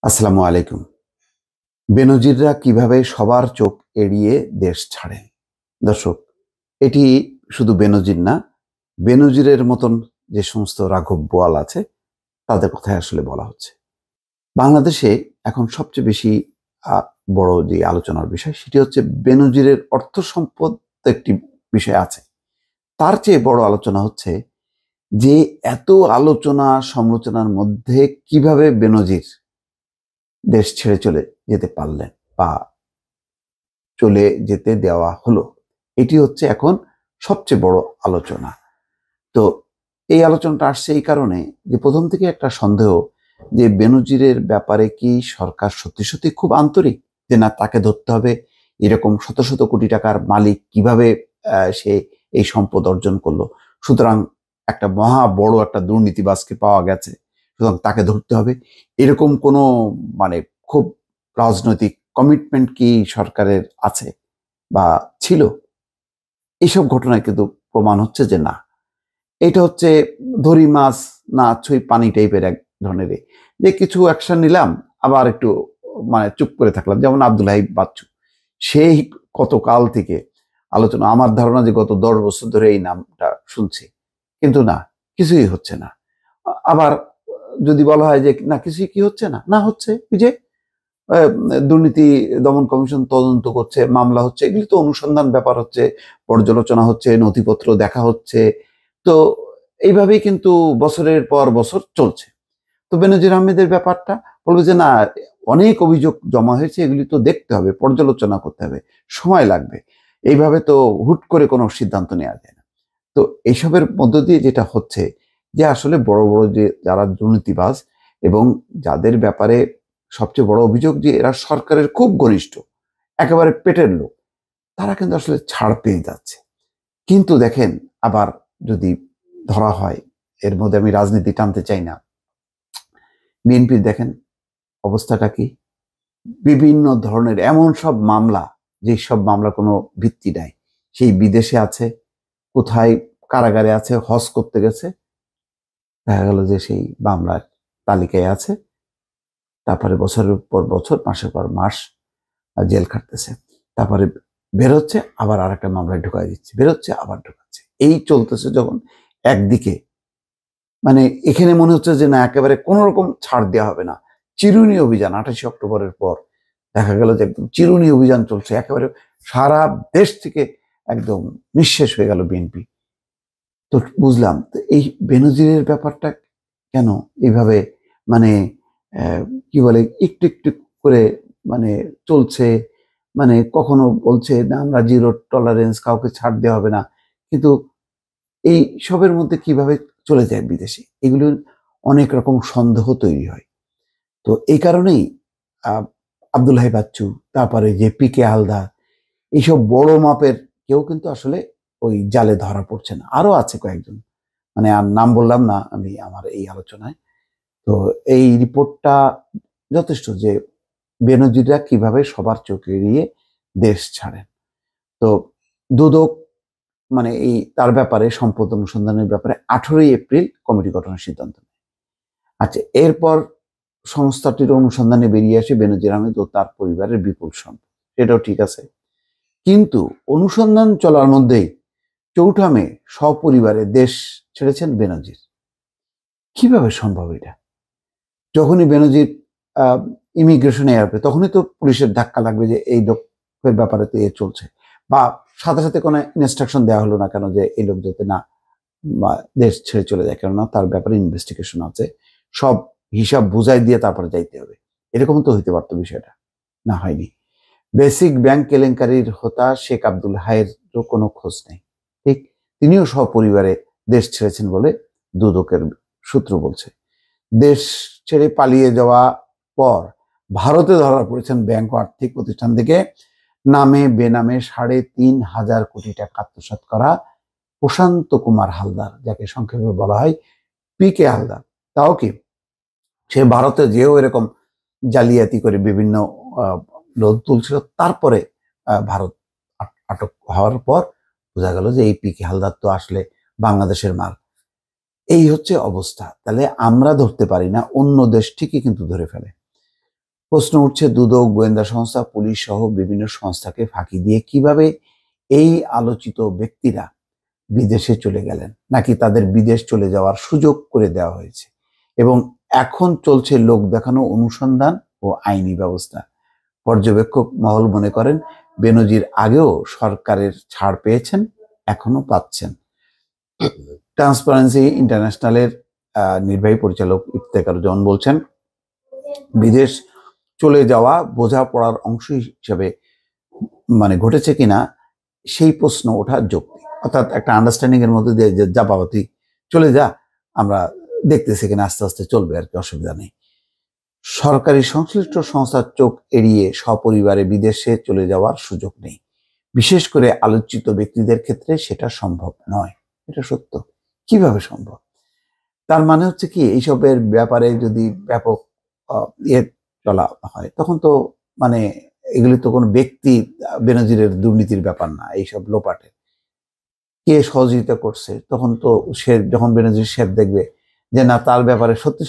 আসসালামু আলাইকুম। বেনজিররা কিভাবে সবার চোখ এড়িয়ে দেশ ছাড়েন? দর্শক, এটি শুধু বেনজির না, বেনজিরের মতন যে সমস্ত রাঘব বোয়াল আছে তাদের কথাই আসলে বলা হচ্ছে। বাংলাদেশে এখন সবচেয়ে বেশি আ বড় যে আলোচনার বিষয় সেটি হচ্ছে বেনজিরের অর্থ সম্পদ তো একটি বিষয় আছে। তার চেয়ে বড় আলোচনা হচ্ছে যে এত আলোচনা সমালোচনার মধ্যে কিভাবে বেনজির দেশ ছেড়ে চলে যেতে পারলেন বা চলে যেতে দেওয়া হলো। এটি হচ্ছে এখন সবচেয়ে বড় আলোচনা। তো এই আলোচনাটা আসছে এই কারণে যে প্রথম থেকে একটা সন্দেহ যে বেনজিরের ব্যাপারে কি সরকার সত্যি সত্যি খুব আন্তরিক, যে না তাকে ধরতে হবে, এরকম শত শত কোটি টাকার মালিক কিভাবে সে এই সম্পদ অর্জন করলো, সুতরাং একটা মহা বড় একটা দুর্নীতিবাজকে পাওয়া গেছে, সুতরাং তাকে ধরতে হবে, এরকম কোনো মানে খুব রাজনৈতিক কমিটমেন্ট কি সরকারের আছে বা ছিল? এইসব ঘটনায় কিন্তু প্রমাণ হচ্ছে যে না, এটা হচ্ছে ধরি মাছ না ছুঁই পানি টাইপের এক ধরনের যে কিছু অ্যাকশন নিলাম আবার একটু মানে চুপ করে থাকলাম, যেমন আব্দুল হাই বাচ্চু, সেই কত কাল থেকে আলোচনা, আমার ধারণা যে গত 10 বছর ধরে এই নামটা শুনছি, কিন্তু না, কিছুই হচ্ছে না। আবার যদি বলা হয় যে না কিছুই কি হচ্ছে না, না হচ্ছে, এই যে দুর্নীতি দমন কমিশন তদন্ত করছে, মামলা হচ্ছে, এগুলি তো অনুসন্ধান ব্যাপার হচ্ছে, পর্যালোচনা হচ্ছে, নথিপত্র দেখা হচ্ছে। তো এইভাবেই কিন্তু বছরের পর বছর চলছে। তো বেনজির আহমেদের ব্যাপারটা বলবে যে না, অনেক অভিযোগ জমা হয়েছে, এগুলি তো দেখতে হবে, পর্যালোচনা করতে হবে, সময় লাগবে, এইভাবে তো হুট করে কোনো সিদ্ধান্ত নেওয়া যায় না। তো এইসবের মধ্য দিয়ে যেটা হচ্ছে যে আসলে বড় বড় যে যারা দুর্নীতিবাজ এবং যাদের ব্যাপারে সবচেয়ে বড় অভিযোগ যে এরা সরকারের খুব ঘনিষ্ঠ, একেবারে পেটের লোক, তারা কিন্তু আসলে ছাড় পেয়ে যাচ্ছে। কিন্তু দেখেন, আবার যদি ধরা হয়, এর মধ্যে আমি রাজনীতি টানতে চাই না, বিএনপির দেখেন অবস্থাটা কি, বিভিন্ন ধরনের এমন সব মামলা, যে সব মামলা কোনো ভিত্তি নাই, সেই বিদেশে আছে, কোথায় কারাগারে আছে, হজ করতে গেছে, দেখা গেল যে সেই মামলার তালিকায় আছে, তারপরে বছরের পর বছর, মাসের পর মাস জেল খাটতেছে, তারপরে বেরোচ্ছে, আবার আর একটা মামলায় ঢুকাই দিচ্ছে, বেরোচ্ছে আবার ঢুকাচ্ছে, এই চলতেছে যখন একদিকে, মানে এখানে মনে হচ্ছে যে না একেবারে কোনো রকম ছাড় দেওয়া হবে না। চিরুনি অভিযান 28 অক্টোবরের পর দেখা গেল যে একদম চিরুনি অভিযান চলছে, একেবারে সারা দেশ থেকে একদম নিঃশেষ হয়ে গেল বিএনপি। তো বুঝলাম তো এই বেনজিরের ব্যাপারটা কেন এইভাবে মানে কি বলে একটু একটু করে মানে চলছে, মানে কখনো বলছে না আমরা জিরো টলারেন্স, কাউকে ছাড় দেওয়া হবে না, কিন্তু এই সবের মধ্যে কিভাবে চলে যায় বিদেশে, এগুলো অনেক রকম সন্দেহ তৈরি হয়। তো এই কারণেই আহ, আব্দুল হাই বাচ্চু, তারপরে যে পিকে হালদার, এইসব বড় মাপের কেউ কিন্তু আসলে ওই জালে ধরা পড়ছে না, আরো আছে কয়েকজন, মানে আর নাম বললাম না আমি আমার এই আলোচনায়। তো এই রিপোর্টটা যথেষ্ট যে বেনজিররা কিভাবে সবার চোখ এড়িয়ে দেশ ছাড়েন। তো দুদক মানে এই তার ব্যাপারে সম্পদ অনুসন্ধানের ব্যাপারে 18 এপ্রিল কমিটি গঠনের সিদ্ধান্ত নেয়। আচ্ছা, এরপর সংস্থাটির অনুসন্ধানে বেরিয়ে আসে বেনজির আহমেদ ও তার পরিবারের বিপুল সম্পদ, এটাও ঠিক আছে, কিন্তু অনুসন্ধান চলার মধ্যেই 4 মে সপরিবারে দেশ ছেড়েছেন বেনজির। কিভাবে সম্ভব এটা? যখনই বেনজির ইমিগ্রেশনে আসবে তখনই তো পুলিশের ধাক্কা লাগবে যে এই লোকের ব্যাপারে তো এ চলছে, বা সাথে সাথে কোনো ইনস্ট্রাকশন দেওয়া হলো না কেন যে এই লোক যাতে না দেশ ছেড়ে চলে যায়, কেননা তার ব্যাপারে ইনভেস্টিগেশন আছে, সব হিসাব বুঝাই দিয়ে তারপরে যাইতে হবে, এরকম তো হইতে পারতো বিষয়টা, না হয়নি। বেসিক ব্যাংক কেলেঙ্কারির হোতা শেখ আব্দুল হাইয়ের কোনো খোঁজ নেই, ঠিক, তিনিও সপরিবারে দেশ ছেড়েছেন বলে দুদকের সূত্র বলছে। দেশ ছেড়ে পালিয়ে যাওয়া পর ভারতে ধরা পড়েছেন ব্যাংক ও আর্থিক প্রতিষ্ঠান থেকে নামে বেনামে 3.5 কোটি টাকা আত্মসাৎ করা প্রশান্ত কুমার হালদার, যাকে সংক্ষেপে বলা হয় পিকে হালদার। তাও কি, সে ভারতে যেও এরকম জালিয়াতি করে বিভিন্ন লোন তুলছিল, তারপরে ভারত আটক হওয়ার পর বোঝা গেল যে এই পিকে হালদার তো আসলে বাংলাদেশের মাল। এই হচ্ছে অবস্থা। তাহলে আমরা ধরতে পারি না, অন্য দেশ ঠিকই কিন্তু ধরে ফেলে। প্রশ্ন উঠছে দুদক, গোয়েন্দা সংস্থা, পুলিশ সহ বিভিন্ন সংস্থাকে ফাঁকি দিয়ে কিভাবে এই আলোচিত ব্যক্তিরা বিদেশে চলে গেলেন, নাকি তাদের বিদেশ চলে যাওয়ার সুযোগ করে দেওয়া হয়েছে, এবং এখন চলছে লোক দেখানো অনুসন্ধান ও আইনি ব্যবস্থা। পর্যবেক্ষক মহল মনে করেন বেনজির আগেও সরকারের ছাড় পেয়েছেন, এখনো পাচ্ছেন। ট্রান্সপারেন্সি ইন্টারন্যাশনালের নির্বাহী পরিচালক ইফতেখারুজ্জামান বলছেন, বিদেশ চলে যাওয়া বোঝাপড়ার অংশ হিসেবে ঘটেছে কিনা সেই প্রশ্ন ওঠা যৌক্তিক। অর্থাৎ একটা আন্ডারস্ট্যান্ডিং এর মধ্যে দিয়ে যে যা বাবা তুই চলে যা, আমরা দেখতেছি কিনা, আস্তে আস্তে চলবে আর কি, অসুবিধা নেই। সরকারি সংশ্লিষ্ট সংস্থার চোখ এড়িয়ে সপরিবারে বিদেশে চলে যাওয়ার সুযোগ নেই। বিশেষ করে আলোচিত ব্যক্তিদের ক্ষেত্রে সেটা সম্ভব নয়। এটা সত্য। কিভাবে সম্ভব? তার মানে হচ্ছে কি, এইসবের ব্যাপারে যদি ব্যাপক চলা হয় তখন তো এগুলি তো কোনো ব্যক্তি বেনজিরের দুর্নীতির ব্যাপার না, এইসব লোপাটে কে সহযোগিতা করছে, তখন তো সে যখন বেনজির সাহেব দেখবে যে না তার ব্যাপারে সত্যি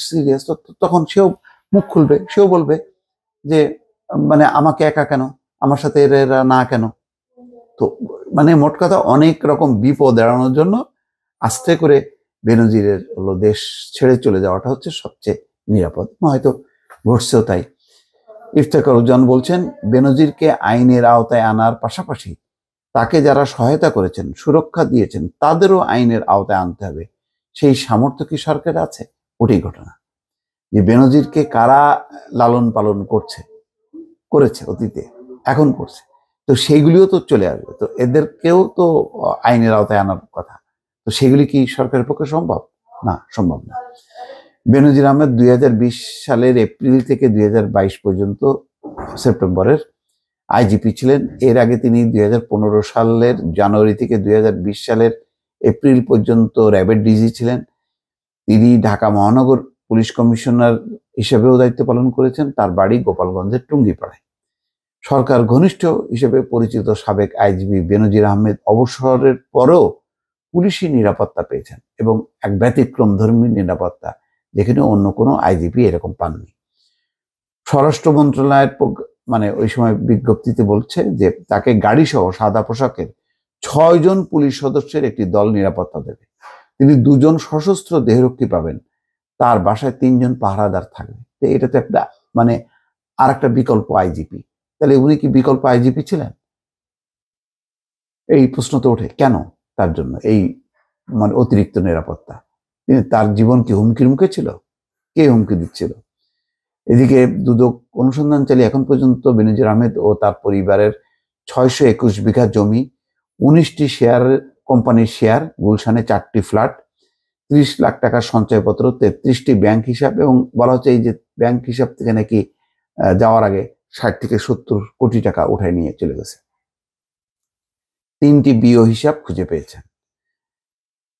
সিরিয়াস, তখন সেও মুখ খুলবে, সেও বলবে যে আমাকে একা কেন, আমার সাথে এরা না কেন। তো মোট কথা অনেক রকম বিপদ এড়ানোর জন্য আস্তে করে বেনজিরের দেশ ছেড়ে চলে যাওয়াটা হচ্ছে সবচেয়ে নিরাপদ। হয়তো ঘটছেও তাই। ইফতেখারুজ্জামান বলছেন, বেনজিরকে আইনের আওতায় আনার পাশাপাশি তাকে যারা সহায়তা করেছেন, সুরক্ষা দিয়েছেন, তাদেরও আইনের আওতায় আনতে হবে। সেই সামর্থ্য কি সরকার আছে? ওটাই ঘটনা। যে বেনজিরকে কারা লালন পালন করেছে অতীতে, এখন করছে, তো সেইগুলিও তো চলে আসবে, তো এদেরকেও তো আইনের আওতায় আনার কথা। তো সেগুলি কি সরকারের পক্ষে সম্ভব? না, সম্ভব না। বেনজির আহমেদ 2020 সালের এপ্রিল থেকে 2022 পর্যন্ত সেপ্টেম্বরের আইজিপি ছিলেন। এর আগে তিনি 2015 সালের জানুয়ারি থেকে 2020 সালের এপ্রিল পর্যন্ত র্যাবের ডিজি ছিলেন। তিনি ঢাকা মহানগর পুলিশ কমিশনার হিসেবেও দায়িত্ব পালন করেছেন। তার বাড়ি গোপালগঞ্জের টুঙ্গিপাড়ায়। সরকার ঘনিষ্ঠ হিসেবে পরিচিত সাবেক আইজিপি বেনজির আহমেদ অবসরের পরেও পুলিশি নিরাপত্তা পেয়েছেন, এবং এক ব্যতিক্রমধর্মী নিরাপত্তা, যেখানে অন্য কোনো আইজিপি এরকম পাননি। স্বরাষ্ট্র মন্ত্রণালয়ের ওই সময় বিজ্ঞপ্তিতে বলছে যে তাকে গাড়ি সহ সাদা পোশাকের 6 জন পুলিশ সদস্যের একটি দল নিরাপত্তা দেবে। তিনি 2 জন সশস্ত্র দেহরক্ষী পাবেন। তার বাসায় 3 জন পাহারাদার থাকবে। এটা তো একটা আর একটা বিকল্প আইজিপি। তাহলে উনি কি বিকল্প আইজিপি ছিলেন? এই প্রশ্ন তো ওঠে, কেন তার জন্য এই অতিরিক্ত নিরাপত্তা? তার জীবন কি হুমকির মুখে ছিল? কে হুমকি দিচ্ছিল? এদিকে দুদক অনুসন্ধান চালিয়ে এখন পর্যন্ত বেনজির আহমেদ ও তার পরিবারের 621 বিঘা জমি, 19টি শেয়ার কোম্পানির শেয়ার, গুলশানে 4টি ফ্ল্যাট, 30 লাখ টাকার সঞ্চয়পত্র, 33টি ব্যাংক হিসাব, এবং বলা হচ্ছে এই যে ব্যাংক হিসাব থেকে নাকি যাওয়ার আগে 60 থেকে 70 কোটি টাকা উঠায় নিয়ে চলে গেছে। 3টি বিও হিসাব খুঁজে পেয়েছেন।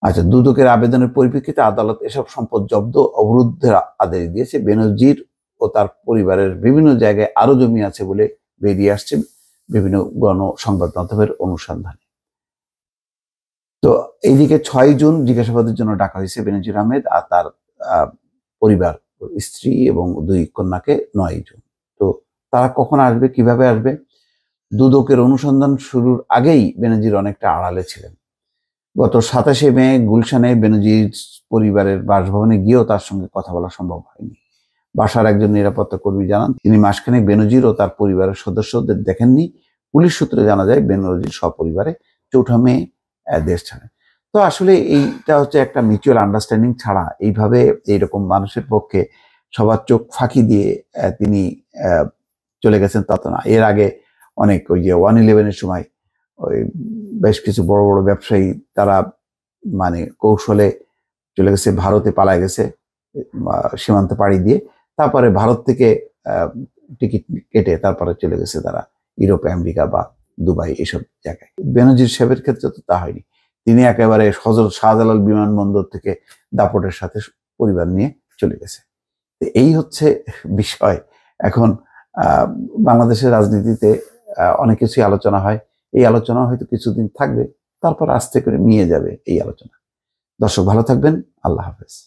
আচ্ছা, দুদকের আবেদনের পরিপ্রেক্ষিতে আদালত এসব সম্পদ জব্দ, অবরুদ্ধের আদেশ দিয়েছে। বেনজির ও তার পরিবারের বিভিন্ন জায়গায় আরো জমি আছে বলে বেরিয়ে আসছে বিভিন্ন গণ সংবাদ মাধ্যমের অনুসন্ধানে। তো এইদিকে 6 জুন জিজ্ঞাসাবাদের জন্য ডাকা হয়েছে বেনজির আহমেদ আর তার পরিবার, স্ত্রী এবং 2 কন্যাকে 9 জুন। তো তারা কখন আসবে, কিভাবে আসবে? দুদকের অনুসন্ধান শুরুর আগেই বেনজির অনেকটা আড়ালে ছিলেন। গত 27 মে গুলশানে বেনজির পরিবারের বাসভবনে গিয়েও তার সঙ্গে কথা বলা সম্ভব হয়নি। বাসার একজন নিরাপত্তা কর্মী জানান, তিনি মাসখানেক বেনজির ও তার পরিবারের সদস্যদের দেখেননি। পুলিশ সূত্রে জানা যায় বেনজির সপরিবারে 4 মে দেশ ছাড়েন। তো আসলে এইটা হচ্ছে একটা মিউচুয়াল আন্ডারস্ট্যান্ডিং ছাড়া এইভাবে এইরকম মানুষের পক্ষে সবার চোখ ফাঁকি দিয়ে তিনি চলে গেছেন তা তো না। এর আগে অনেক ওই যে 1/11-এর সময় ওই বেশ কিছু বড় বড় ব্যবসায়ী তারা কৌশলে চলে গেছে, ভারতে পালায় গেছে সীমান্ত পাড়ি দিয়ে, তারপরে ভারত থেকে টিকিট কেটে তারপরে চলে গেছে তারা ইউরোপে, আমেরিকা বা দুবাই, এসব জায়গায়। বেনজির সাহেবের ক্ষেত্রে তো তা হয়নি। তিনি একেবারে হযরত শাহজালাল বিমানবন্দর থেকে দাপটের সাথে পরিবার নিয়ে চলে গেছে। এই হচ্ছে বিষয়। এখন বাংলাদেশের রাজনীতিতে অনেক কিছুই আলোচনা হয়। এই আলোচনা হয়তো কিছুদিন থাকবে, তারপর আস্তে করে নিয়ে যাবে এই আলোচনা। দর্শক ভালো থাকবেন। আল্লাহ হাফেজ।